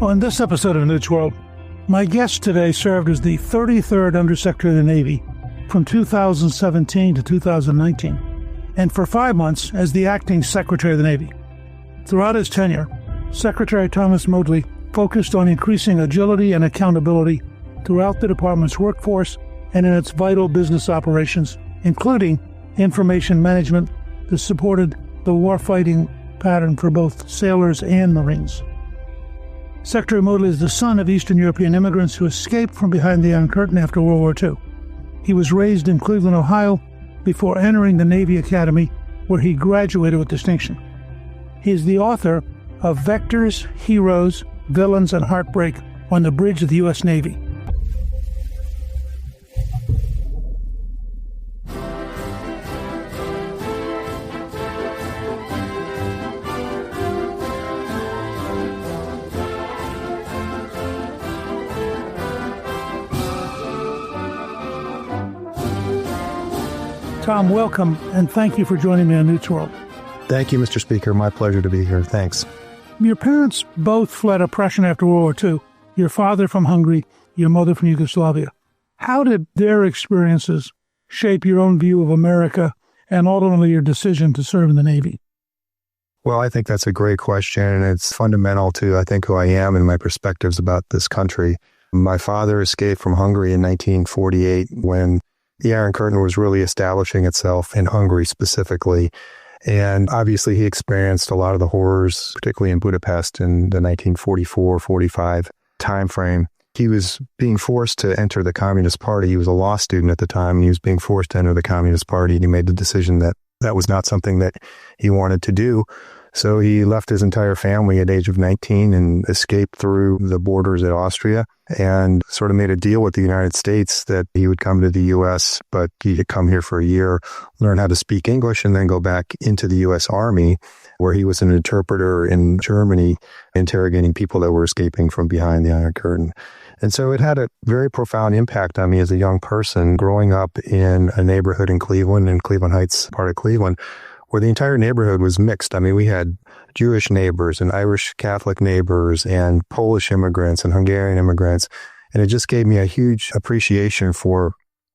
On this episode of Newt's World, my guest today served as the 33rd Undersecretary of the Navy from 2017 to 2019, and for 5 months as the Acting Secretary of the Navy. Throughout his tenure, Secretary Thomas Modly focused on increasing agility and accountability throughout the department's workforce and in its vital business operations, including information management that supported the warfighting pattern for both sailors and Marines. Secretary Modly is the son of Eastern European immigrants who escaped from behind the Iron Curtain after World War II. He was raised in Cleveland, Ohio, before entering the Navy Academy, where he graduated with distinction. He is the author of Vectors, Heroes, Villains, and Heartbreak on the Bridge of the U.S. Navy. Tom, welcome, and thank you for joining me on Newt's World. Thank you, Mr. Speaker. My pleasure to be here. Thanks. Your parents both fled oppression after World War II. Your father from Hungary, your mother from Yugoslavia. How did their experiences shape your own view of America and ultimately your decision to serve in the Navy? Well, I think that's a great question, and it's fundamental to, I think, who I am and my perspectives about this country. My father escaped from Hungary in 1948 when the Iron Curtain was really establishing itself in Hungary specifically. And obviously he experienced a lot of the horrors, particularly in Budapest in the 1944-45 timeframe. He was being forced to enter the Communist Party. He was a law student at the time, and he was being forced to enter the Communist Party. And he made the decision that that was not something that he wanted to do. So he left his entire family at age of 19 and escaped through the borders at Austria and sort of made a deal with the United States that he would come to the U.S., but he could come here for a year, learn how to speak English, and then go back into the U.S. Army, where he was an interpreter in Germany, interrogating people that were escaping from behind the Iron Curtain. And so it had a very profound impact on me as a young person growing up in a neighborhood in Cleveland Heights, part of Cleveland, where the entire neighborhood was mixed. I mean, we had Jewish neighbors and Irish Catholic neighbors and Polish immigrants and Hungarian immigrants. And it just gave me a huge appreciation for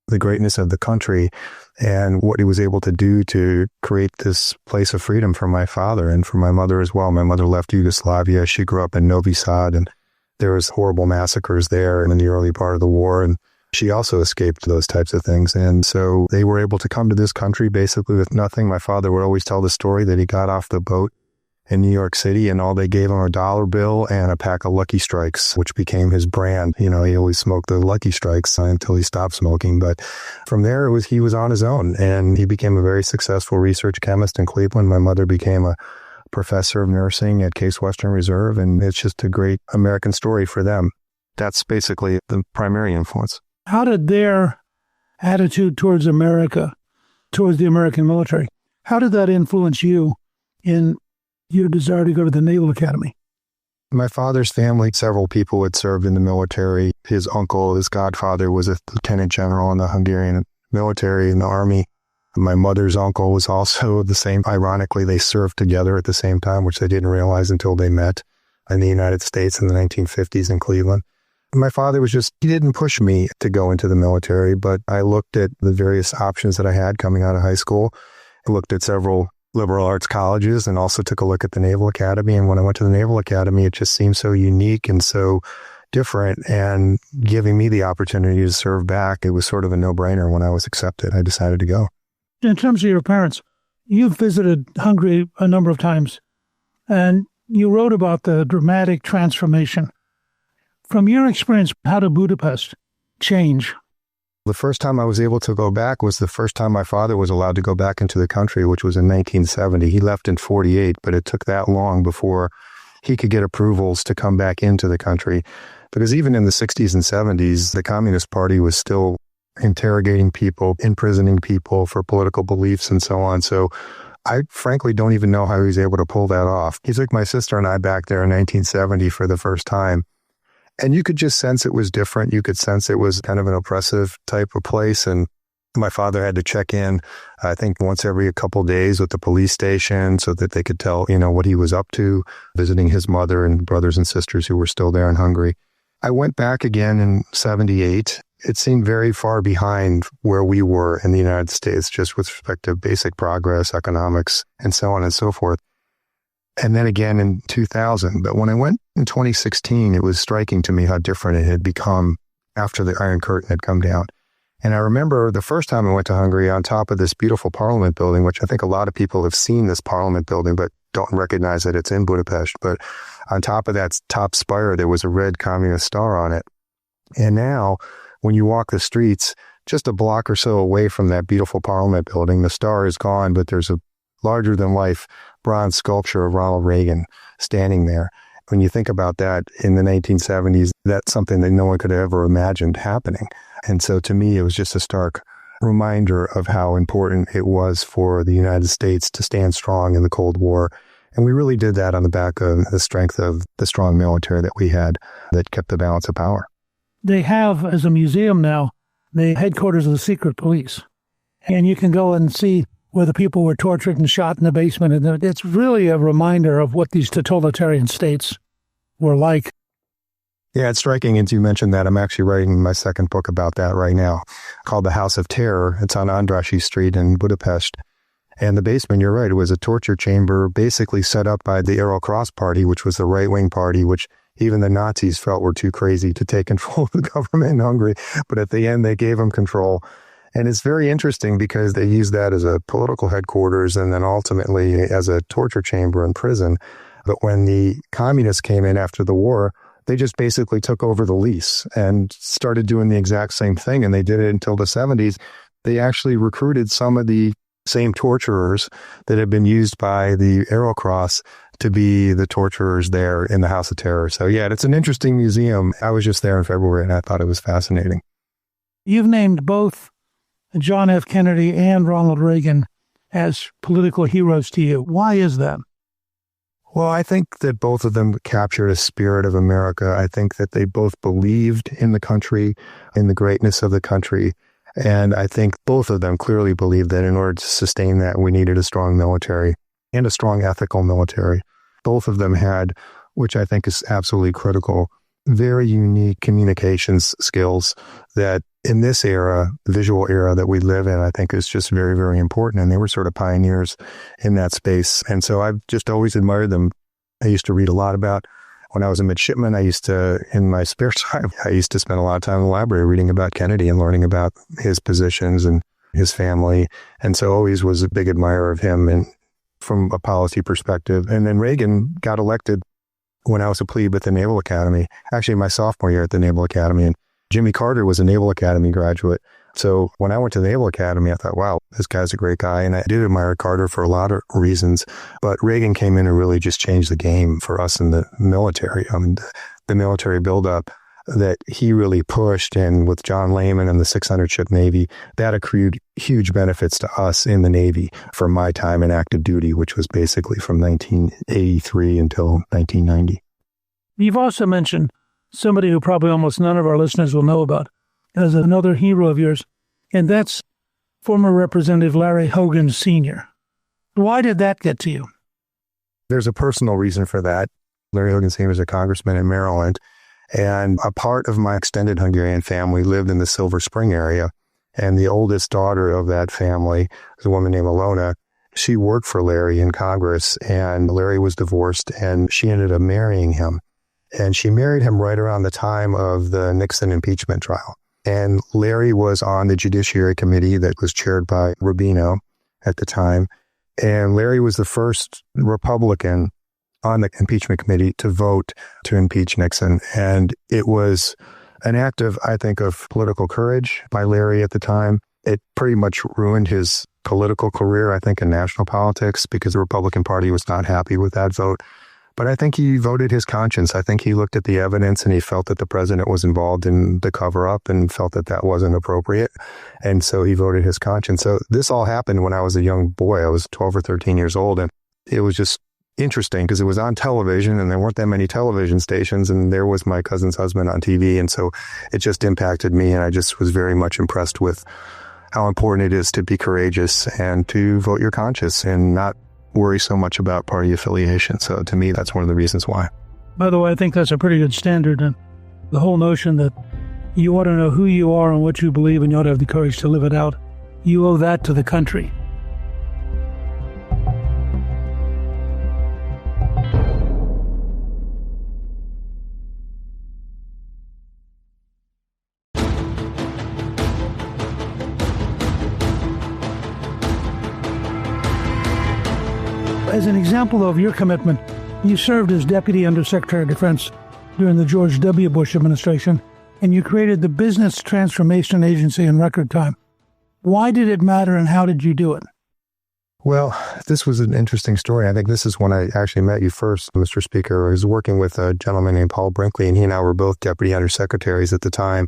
the greatness of the country and what he was able to do to create this place of freedom for my father and for my mother as well. My mother left Yugoslavia. She grew up in Novi Sad, and there was horrible massacres there in the early part of the war. And she also escaped those types of things. And so they were able to come to this country basically with nothing. My father would always tell the story that he got off the boat in New York City and all they gave him a $1 bill and a pack of Lucky Strikes, which became his brand. You know, he always smoked the Lucky Strikes until he stopped smoking. But from there, he was on his own, and he became a very successful research chemist in Cleveland. My mother became a professor of nursing at Case Western Reserve, and it's just a great American story for them. That's basically the primary influence. How did their attitude towards America, towards the American military, how did that influence you in your desire to go to the Naval Academy? My father's family, several people had served in the military. His uncle, his godfather, was a lieutenant general in the Hungarian military in the army. My mother's uncle was also the same. Ironically, they served together at the same time, which they didn't realize until they met in the United States in the 1950s in Cleveland. My father he didn't push me to go into the military, but I looked at the various options that I had coming out of high school. I looked at several liberal arts colleges and also took a look at the Naval Academy. And when I went to the Naval Academy, it just seemed so unique and so different, and giving me the opportunity to serve back, it was sort of a no-brainer. When I was accepted, I decided to go. In terms of your parents, you've visited Hungary a number of times, and you wrote about the dramatic transformation. From your experience, how did Budapest change? The first time I was able to go back was the first time my father was allowed to go back into the country, which was in 1970. He left in 48, but it took that long before he could get approvals to come back into the country. Because even in the 60s and 70s, the Communist Party was still interrogating people, imprisoning people for political beliefs and so on. So I frankly don't even know how he was able to pull that off. He took my sister and I back there in 1970 for the first time. And you could just sense it was different. You could sense it was kind of an oppressive type of place. And My father had to check in, I think, once every couple of days with the police station so that they could tell, what he was up to, visiting his mother and brothers and sisters who were still there in Hungary. I went back again in 78. It seemed very far behind where we were in the United States, just with respect to basic progress, economics, and so on and so forth. And then again in 2000. But when I went in 2016, it was striking to me how different it had become after the Iron Curtain had come down. And I remember the first time I went to Hungary, on top of this beautiful parliament building, which I think a lot of people have seen this parliament building, but don't recognize that it's in Budapest. But on top of that top spire, there was a red communist star on it. And now, when you walk the streets, just a block or so away from that beautiful parliament building, the star is gone, but there's a larger-than-life bronze sculpture of Ronald Reagan standing there. When you think about that in the 1970s, that's something that no one could have ever imagined happening. And so to me, it was just a stark reminder of how important it was for the United States to stand strong in the Cold War. And we really did that on the back of the strength of the strong military that we had that kept the balance of power. They have, as a museum now, the headquarters of the secret police. And you can go and see where the people were tortured and shot in the basement. And it's really a reminder of what these totalitarian states were like. Yeah, it's striking. As you mentioned that, I'm actually writing my second book about that right now, called The House of Terror. It's on Andrassy Street in Budapest. And the basement, you're right, it was a torture chamber basically set up by the Arrow Cross Party, which was the right-wing party, which even the Nazis felt were too crazy to take control of the government in Hungary. But at the end, they gave them control. And it's very interesting because they used that as a political headquarters and then ultimately as a torture chamber and prison. But when the communists came in after the war, they just basically took over the lease and started doing the exact same thing. And they did it until the 70s. They actually recruited some of the same torturers that had been used by the Arrow Cross to be the torturers there in the House of Terror. So yeah, it's an interesting museum. I was just there in February and I thought it was fascinating. You've named both John F. Kennedy and Ronald Reagan as political heroes to you. Why is that? Well, I think that both of them captured a spirit of America. I think that they both believed in the country, in the greatness of the country. And I think both of them clearly believed that in order to sustain that, we needed a strong military and a strong ethical military. Both of them had, which I think is absolutely critical, very unique communications skills that in this era, the visual era that we live in, I think is just very, very important. And they were sort of pioneers in that space. And so I've just always admired them. I used to read a lot about, when I was a midshipman, in my spare time, I used to spend a lot of time in the library reading about Kennedy and learning about his positions and his family. And so always was a big admirer of him and from a policy perspective. And then Reagan got elected when I was a plebe at the Naval Academy, actually my sophomore year at the Naval Academy. And Jimmy Carter was a Naval Academy graduate. So when I went to the Naval Academy, I thought, wow, this guy's a great guy. And I did admire Carter for a lot of reasons. But Reagan came in and really just changed the game for us in the military. I mean, the military buildup that he really pushed, and with John Lehman and the 600-ship Navy, that accrued huge benefits to us in the Navy for my time in active duty, which was basically from 1983 until 1990. You've also mentioned somebody who probably almost none of our listeners will know about as another hero of yours, and that's former Representative Larry Hogan Sr. Why did that get to you? There's a personal reason for that. Larry Hogan Sr. was a congressman in Maryland, and a part of my extended Hungarian family lived in the Silver Spring area. And the oldest daughter of that family was a woman named Alona. She worked for Larry in Congress, and Larry was divorced, and she ended up marrying him. And she married him right around the time of the Nixon impeachment trial. And Larry was on the Judiciary Committee that was chaired by Rubino at the time. And Larry was the first Republican on the impeachment committee to vote to impeach Nixon. And it was an act of, I think, of political courage by Larry at the time. It pretty much ruined his political career, I think, in national politics, because the Republican Party was not happy with that vote. But I think he voted his conscience. I think he looked at the evidence and he felt that the president was involved in the cover-up and felt that that wasn't appropriate. And so he voted his conscience. So this all happened when I was a young boy. I was 12 or 13 years old. And it was just interesting because it was on television and there weren't that many television stations. And there was my cousin's husband on TV. And so it just impacted me. And I just was very much impressed with how important it is to be courageous and to vote your conscience and not worry so much about party affiliation. So to me, that's one of the reasons why. By the way, I think that's a pretty good standard. And the whole notion that you ought to know who you are and what you believe, and you ought to have the courage to live it out. You owe that to the country. As an example of your commitment, you served as Deputy Undersecretary of Defense during the George W. Bush administration, and you created the Business Transformation Agency in record time. Why did it matter, and how did you do it? Well, this was an interesting story. I think this is when I actually met you first, Mr. Speaker. I was working with a gentleman named Paul Brinkley, and he and I were both deputy undersecretaries at the time.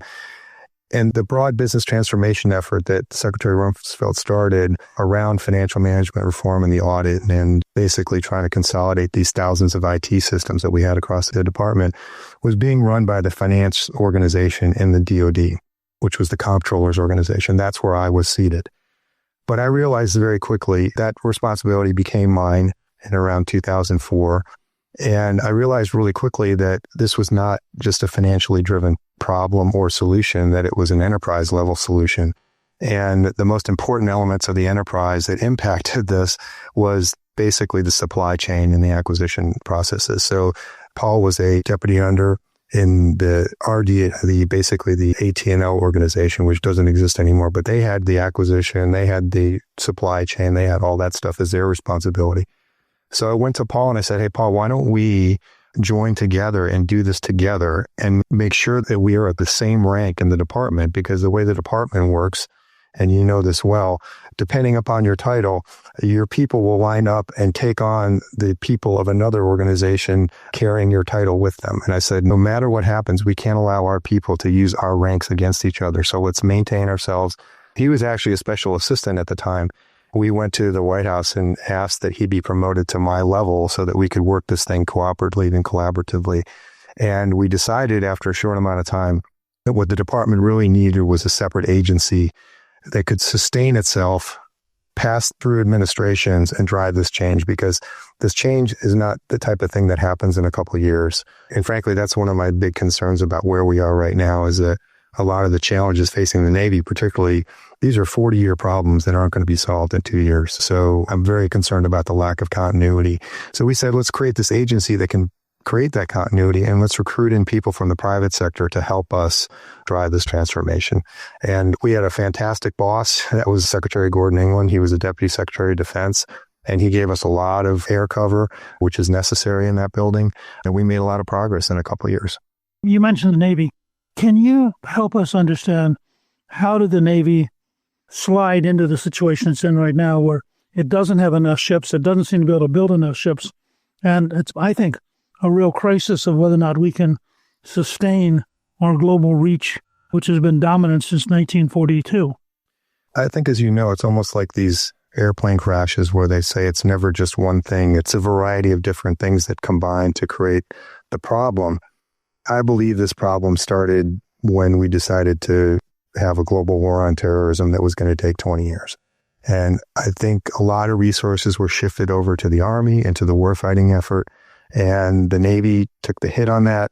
And the broad business transformation effort that Secretary Rumsfeld started around financial management reform and the audit, and basically trying to consolidate these thousands of IT systems that we had across the department, was being run by the finance organization in the DoD, which was the comptroller's organization. That's where I was seated. But I realized very quickly that responsibility became mine in around 2004. And I realized really quickly that this was not just a financially driven problem or solution, that it was an enterprise level solution. And the most important elements of the enterprise that impacted this was basically the supply chain and the acquisition processes. So Paul was a deputy under in the RD, basically the AT&L organization, which doesn't exist anymore, but they had the acquisition, they had the supply chain, they had all that stuff as their responsibility. So I went to Paul and I said, hey, Paul, why don't we join together and do this together and make sure that we are at the same rank in the department? Because the way the department works, and you know this well, depending upon your title, your people will line up and take on the people of another organization carrying your title with them. And I said, no matter what happens, we can't allow our people to use our ranks against each other. So let's maintain ourselves. He was actually a special assistant at the time. We went to the White House and asked that he be promoted to my level so that we could work this thing cooperatively and collaboratively. And we decided after a short amount of time that what the department really needed was a separate agency that could sustain itself, pass through administrations, and drive this change, because this change is not the type of thing that happens in a couple of years. And frankly, that's one of my big concerns about where we are right now, is that a lot of the challenges facing the Navy, particularly, these are 40-year problems that aren't going to be solved in 2 years. So I'm very concerned about the lack of continuity. So we said, let's create this agency that can create that continuity, and let's recruit in people from the private sector to help us drive this transformation. And we had a fantastic boss. That was Secretary Gordon England. He was a Deputy Secretary of Defense, and he gave us a lot of air cover, which is necessary in that building. And we made a lot of progress in a couple of years. You mentioned the Navy. Can you help us understand, how did the Navy slide into the situation it's in right now, where it doesn't have enough ships, it doesn't seem to be able to build enough ships, and it's, I think, a real crisis of whether or not we can sustain our global reach, which has been dominant since 1942. I think, as you know, it's almost like these airplane crashes where they say it's never just one thing. It's a variety of different things that combine to create the problem. I believe this problem started when we decided to have a global war on terrorism that was going to take 20 years. And I think a lot of resources were shifted over to the Army and to the warfighting effort. And the Navy took the hit on that.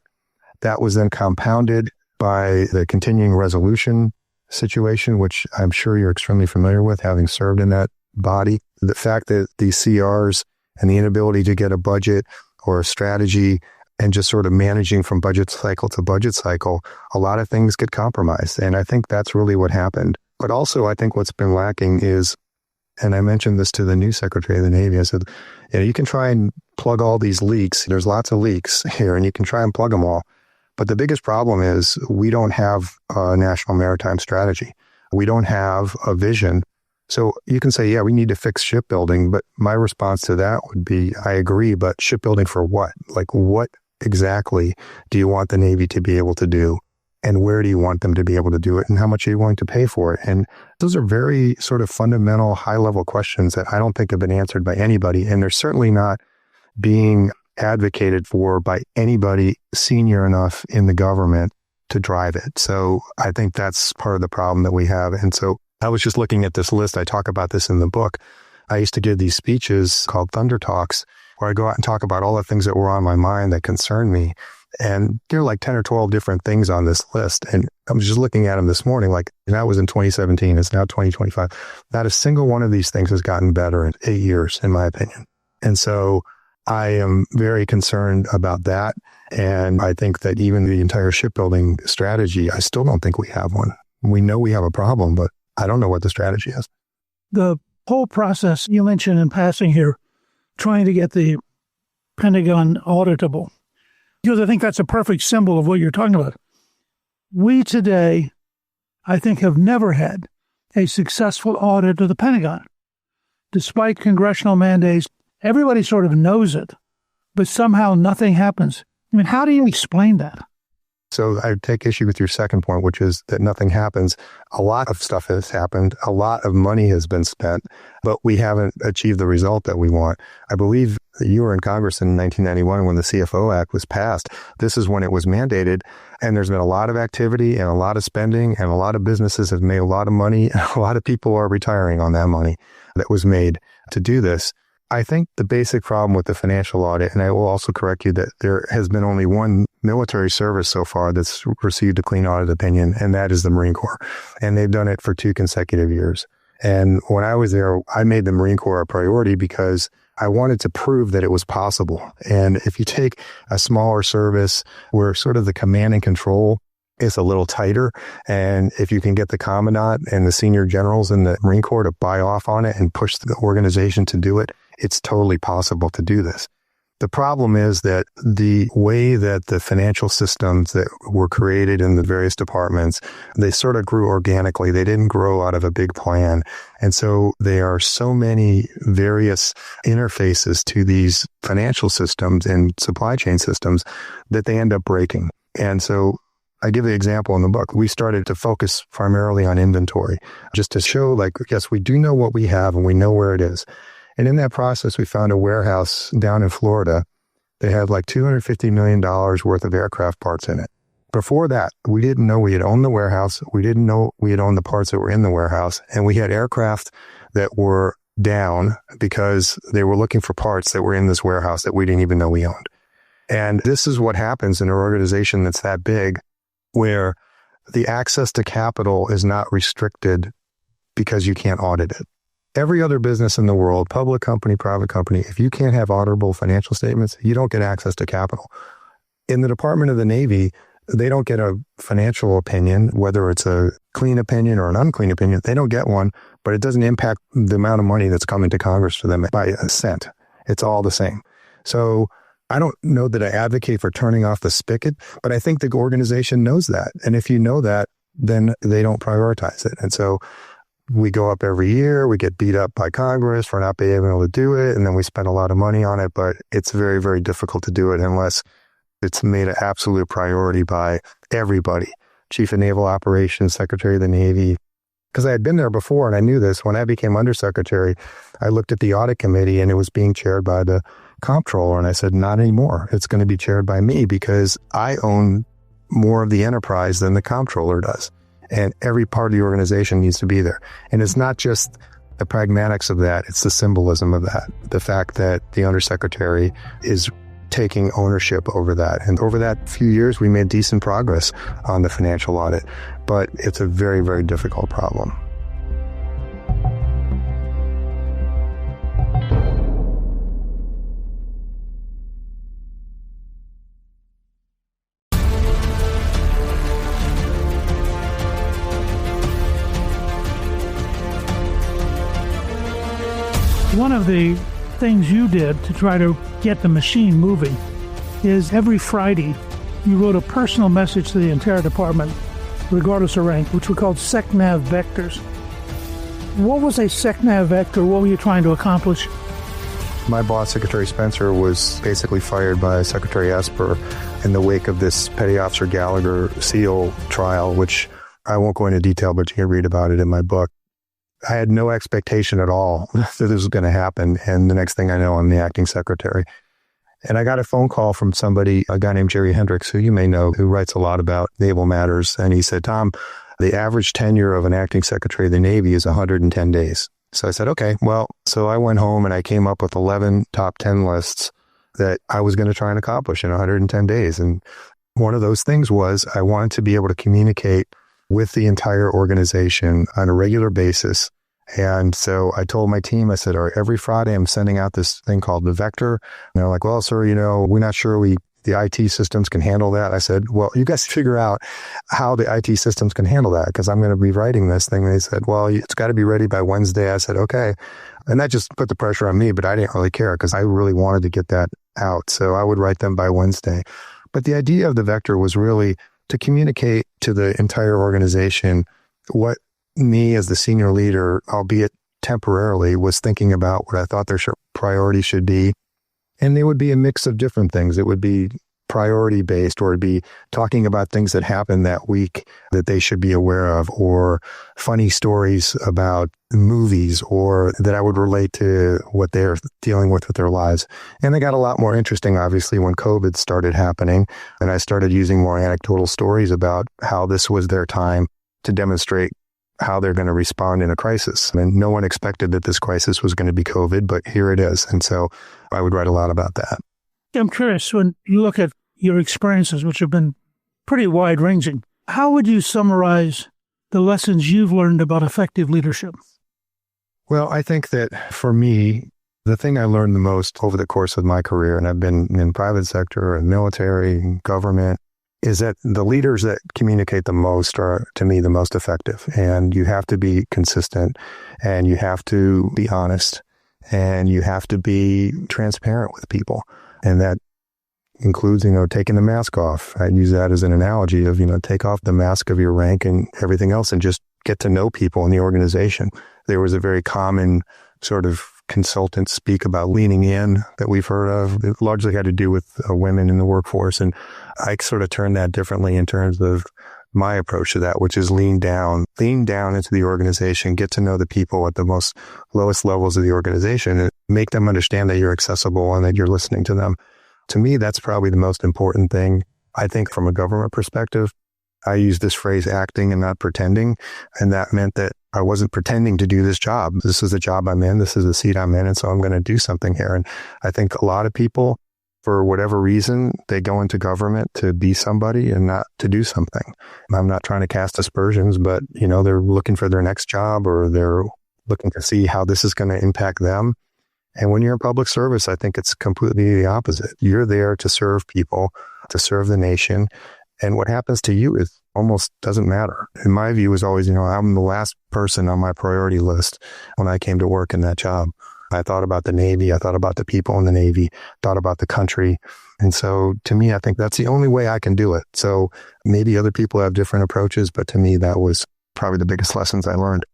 That was then compounded by the continuing resolution situation, which I'm sure you're extremely familiar with, having served in that body. The fact that these CRs and the inability to get a budget or a strategy and just sort of managing from budget cycle to budget cycle, a lot of things get compromised. And I think that's really what happened. But also, I think what's been lacking is, and I mentioned this to the new Secretary of the Navy, I said, you can try and plug all these leaks. There's lots of leaks here, and you can try and plug them all. But the biggest problem is we don't have a national maritime strategy. We don't have a vision. So you can say, yeah, we need to fix shipbuilding. But my response to that would be, I agree, but shipbuilding for what? Like, what exactly do you want the Navy to be able to do? And where do you want them to be able to do it? And how much are you willing to pay for it? And those are very sort of fundamental, high-level questions that I don't think have been answered by anybody. And they're certainly not being advocated for by anybody senior enough in the government to drive it. So I think that's part of the problem that we have. And so I was just looking at this list. I talk about this in the book. I used to give these speeches called Thunder Talks, where I go out and talk about all the things that were on my mind that concern me. And there are like 10 or 12 different things on this list. And I was just looking at them this morning, like, and that was in 2017. It's now 2025. Not a single one of these things has gotten better in 8 years, in my opinion. And so I am very concerned about that. And I think that even the entire shipbuilding strategy, I still don't think we have one. We know we have a problem, but I don't know what the strategy is. The whole process you mentioned in passing here, trying to get the Pentagon auditable, because I think that's a perfect symbol of what you're talking about. We today, I think, have never had a successful audit of the Pentagon. Despite congressional mandates, everybody sort of knows it, but somehow nothing happens. I mean, how do you explain that? So I take issue with your second point, which is that nothing happens. A lot of stuff has happened. A lot of money has been spent, but we haven't achieved the result that we want. I believe you were in Congress in 1991 when the CFO Act was passed. This is when it was mandated, and there's been a lot of activity and a lot of spending, and a lot of businesses have made a lot of money. A lot of people are retiring on that money that was made to do this. I think the basic problem with the financial audit, and I will also correct you that there has been only one military service so far that's received a clean audit opinion, and that is the Marine Corps. And they've done it for 2 consecutive years. And when I was there, I made the Marine Corps a priority because I wanted to prove that it was possible. And if you take a smaller service where sort of the command and control is a little tighter, and if you can get the commandant and the senior generals in the Marine Corps to buy off on it and push the organization to do it, it's totally possible to do this. The problem is that the way that the financial systems that were created in the various departments, they sort of grew organically. They didn't grow out of a big plan. And so there are so many various interfaces to these financial systems and supply chain systems that they end up breaking. And so I give the example in the book. We started to focus primarily on inventory, just to show, like, yes, we do know what we have and we know where it is. And in that process, we found a warehouse down in Florida. They had like $250 million worth of aircraft parts in it. Before that, we didn't know we had owned the warehouse. We didn't know we had owned the parts that were in the warehouse. And we had aircraft that were down because they were looking for parts that were in this warehouse that we didn't even know we owned. And this is what happens in an organization that's that big, where the access to capital is not restricted because you can't audit it. Every other business in the world, public company, private company, if you can't have auditable financial statements, you don't get access to capital. In the Department of the Navy, they don't get a financial opinion, whether it's a clean opinion or an unclean opinion. They don't get one, but it doesn't impact the amount of money that's coming to Congress for them by a cent. It's all the same. So I don't know that I advocate for turning off the spigot, but I think the organization knows that. And if you know that, then they don't prioritize it. And so we go up every year, we get beat up by Congress for not being able to do it, and then we spend a lot of money on it, but it's very, very difficult to do it unless it's made an absolute priority by everybody. Chief of Naval Operations, Secretary of the Navy. Because I had been there before and I knew this. When I became undersecretary, I looked at the audit committee and it was being chaired by the comptroller, and I said, not anymore. It's going to be chaired by me because I own more of the enterprise than the comptroller does. And every part of the organization needs to be there. And it's not just the pragmatics of that, it's the symbolism of that. The fact that the undersecretary is taking ownership over that. And over that few years, we made decent progress on the financial audit, but it's a very, very difficult problem. One of the things you did to try to get the machine moving is every Friday you wrote a personal message to the entire department, regardless of rank, which we called SecNav vectors. What was a SecNav vector? What were you trying to accomplish? My boss, Secretary Spencer, was basically fired by Secretary Esper in the wake of this Petty Officer Gallagher SEAL trial, which I won't go into detail, but you can read about it in my book. I had no expectation at all that this was going to happen. And the next thing I know, I'm the acting secretary. And I got a phone call from somebody, a guy named Jerry Hendricks, who you may know, who writes a lot about naval matters. And he said, Tom, The average tenure of an acting secretary of the Navy is 110 days. So I said, okay, well, so I went home and I came up with 11 top 10 lists that I was going to try and accomplish in 110 days. And one of those things was I wanted to be able to communicate with the entire organization on a regular basis. And so I told my team, I said, all right, every Friday I'm sending out this thing called the Vector. And they're like, well, sir, we're not sure the IT systems can handle that. I said, well, you guys figure out how the IT systems can handle that because I'm going to be writing this thing. And they said, well, it's got to be ready by Wednesday. I said, okay. And that just put the pressure on me, but I didn't really care because I really wanted to get that out. So I would write them by Wednesday. But the idea of the Vector was really to communicate to the entire organization what me as the senior leader, albeit temporarily, was thinking about, what I thought their priorities should be. And they would be a mix of different things. It would be priority based, or it'd be talking about things that happened that week that they should be aware of, or funny stories about movies, or that I would relate to what they're dealing with their lives. And they got a lot more interesting, obviously, when COVID started happening. And I started using more anecdotal stories about how this was their time to demonstrate how they're going to respond in a crisis. And no one expected that this crisis was going to be COVID, but here it is. And so I would write a lot about that. I'm curious, when you look at your experiences, which have been pretty wide-ranging, how would you summarize the lessons you've learned about effective leadership? Well, I think that for me, the thing I learned the most over the course of my career, and I've been in private sector and military and government, is that the leaders that communicate the most are, to me, the most effective. And you have to be consistent, and you have to be honest, and you have to be transparent with people. And that includes, taking the mask off. I use that as an analogy of, take off the mask of your rank and everything else and just get to know people in the organization. There was a very common sort of consultant speak about leaning in that we've heard of. It largely had to do with women in the workforce. And I sort of turned that differently in terms of my approach to that, which is lean down into the organization, get to know the people at the lowest levels of the organization, and make them understand that you're accessible and that you're listening to them. To me, that's probably the most important thing. I think from a government perspective, I use this phrase, acting and not pretending. And that meant that I wasn't pretending to do this job. This is the job I'm in. This is the seat I'm in. And so I'm going to do something here. And I think a lot of people, for whatever reason, they go into government to be somebody and not to do something. I'm not trying to cast aspersions, but, they're looking for their next job, or they're looking to see how this is going to impact them. And when you're in public service, I think it's completely the opposite. You're there to serve people, to serve the nation. And what happens to you is almost doesn't matter. In my view is always, I'm the last person on my priority list when I came to work in that job. I thought about the Navy. I thought about the people in the Navy, thought about the country. And so to me, I think that's the only way I can do it. So maybe other people have different approaches, but to me, that was probably the biggest lessons I learned.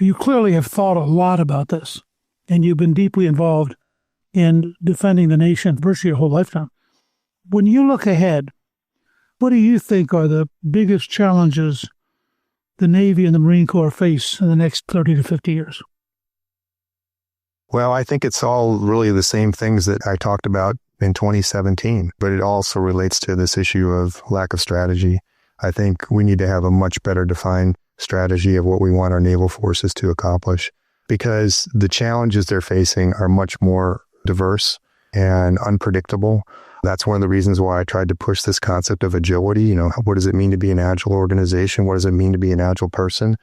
You clearly have thought a lot about this, and you've been deeply involved in defending the nation virtually your whole lifetime. When you look ahead, what do you think are the biggest challenges the Navy and the Marine Corps face in the next 30 to 50 years? Well, I think it's all really the same things that I talked about in 2017, but it also relates to this issue of lack of strategy. I think we need to have a much better defined strategy of what we want our naval forces to accomplish, because the challenges they're facing are much more diverse and unpredictable. That's one of the reasons why I tried to push this concept of agility. What does it mean to be an agile organization? What does it mean to be an agile person?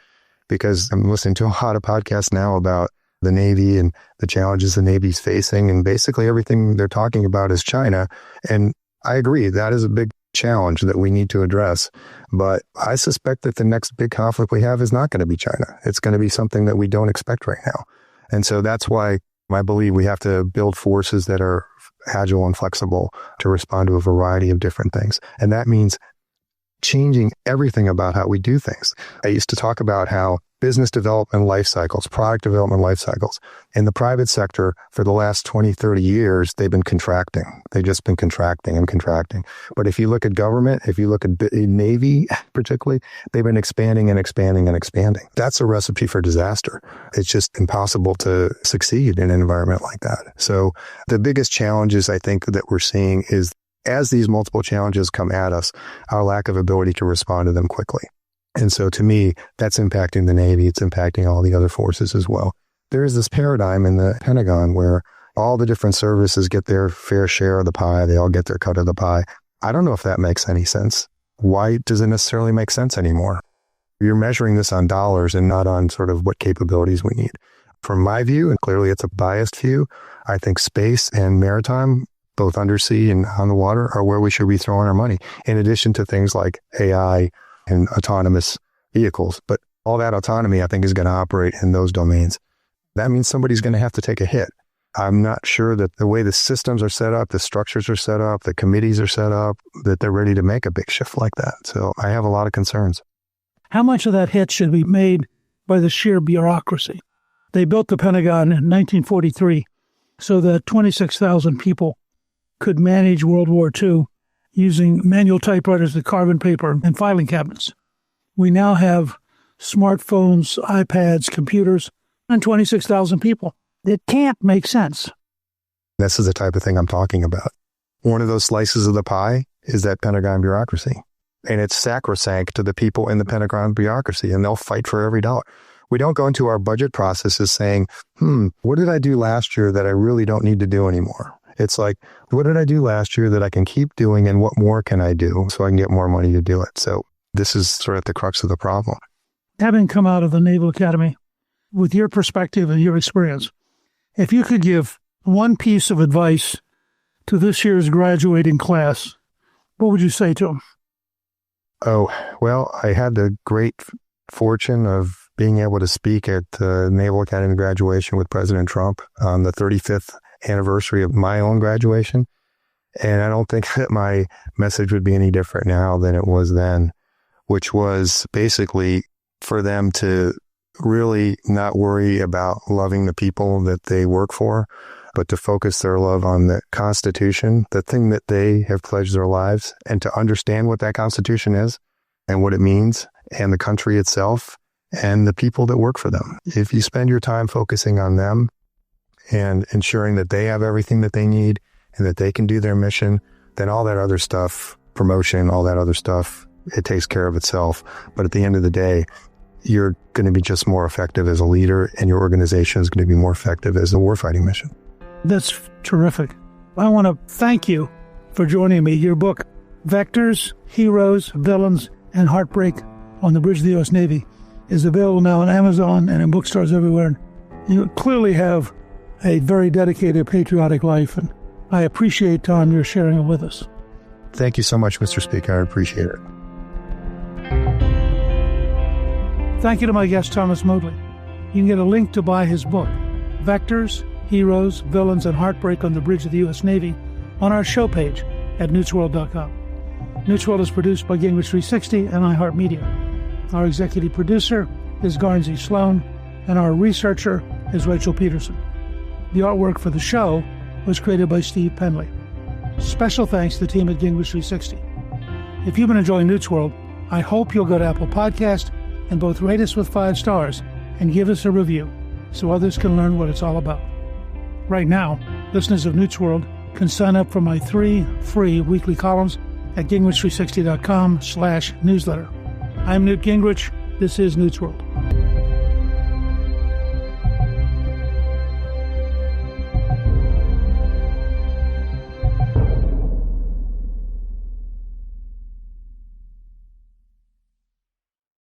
Because I'm listening to a lot of podcasts now about the Navy and the challenges the Navy's facing, and basically everything they're talking about is China. And I agree, that is a big challenge that we need to address. But I suspect that the next big conflict we have is not going to be China. It's going to be something that we don't expect right now. And so that's why I believe we have to build forces that are agile and flexible to respond to a variety of different things. And that means changing everything about how we do things. I used to talk about how business development life cycles, product development life cycles, in the private sector for the last 20, 30 years, they've been contracting. They've just been contracting and contracting. But if you look at government, if you look at Navy particularly, they've been expanding and expanding and expanding. That's a recipe for disaster. It's just impossible to succeed in an environment like that. So the biggest challenges I think that we're seeing is, as these multiple challenges come at us, our lack of ability to respond to them quickly. And so to me, that's impacting the Navy. It's impacting all the other forces as well. There is this paradigm in the Pentagon where all the different services get their fair share of the pie. They all get their cut of the pie. I don't know if that makes any sense. Why does it necessarily make sense anymore? You're measuring this on dollars and not on sort of what capabilities we need. From my view, and clearly it's a biased view, I think space and maritime, both undersea and on the water, are where we should be throwing our money, in addition to things like AI and autonomous vehicles. But all that autonomy, I think, is going to operate in those domains. That means somebody's going to have to take a hit. I'm not sure that the way the systems are set up, the structures are set up, the committees are set up, that they're ready to make a big shift like that. So I have a lot of concerns. How much of that hit should be made by the sheer bureaucracy? They built the Pentagon in 1943 so that 26,000 people could manage World War II using manual typewriters with carbon paper and filing cabinets. We now have smartphones, iPads, computers, and 26,000 people. It can't make sense. This is the type of thing I'm talking about. One of those slices of the pie is that Pentagon bureaucracy. And it's sacrosanct to the people in the Pentagon bureaucracy, and they'll fight for every dollar. We don't go into our budget processes saying, what did I do last year that I really don't need to do anymore? It's like, what did I do last year that I can keep doing, and what more can I do so I can get more money to do it? So this is sort of the crux of the problem. Having come out of the Naval Academy, with your perspective and your experience, if you could give one piece of advice to this year's graduating class, what would you say to them? Oh, well, I had the great fortune of being able to speak at the Naval Academy graduation with President Trump on the 35th anniversary of my own graduation. And I don't think that my message would be any different now than it was then, which was basically for them to really not worry about loving the people that they work for, but to focus their love on the Constitution, the thing that they have pledged their lives, and to understand what that Constitution is and what it means, and the country itself and the people that work for them. If you spend your time focusing on them and ensuring that they have everything that they need and that they can do their mission, then all that other stuff, promotion, all that other stuff, it takes care of itself. But at the end of the day, you're going to be just more effective as a leader, and your organization is going to be more effective as a warfighting mission. That's terrific. I want to thank you for joining me. Your book, Vectors, Heroes, Villains, and Heartbreak on the Bridge of the U.S. Navy, is available now on Amazon and in bookstores everywhere. You clearly have a very dedicated, patriotic life, and I appreciate, Tom, your sharing it with us. Thank you so much, Mr. Speaker. I appreciate it. Thank you to my guest, Thomas Modly. You can get a link to buy his book, Vectors, Heroes, Villains, and Heartbreak on the Bridge of the U.S. Navy, on our show page at newtsworld.com. Newt's World is produced by Gingrich 360 and iHeartMedia. Our executive producer is Garnsey Sloan, and our researcher is Rachel Peterson. The artwork for the show was created by Steve Penley. Special thanks to the team at Gingrich 360. If you've been enjoying Newt's World, I hope you'll go to Apple Podcast and both rate us with 5 stars and give us a review so others can learn what it's all about. Right now, listeners of Newt's World can sign up for my 3 free weekly columns at Gingrich360.com/newsletter. I'm Newt Gingrich. This is Newt's World.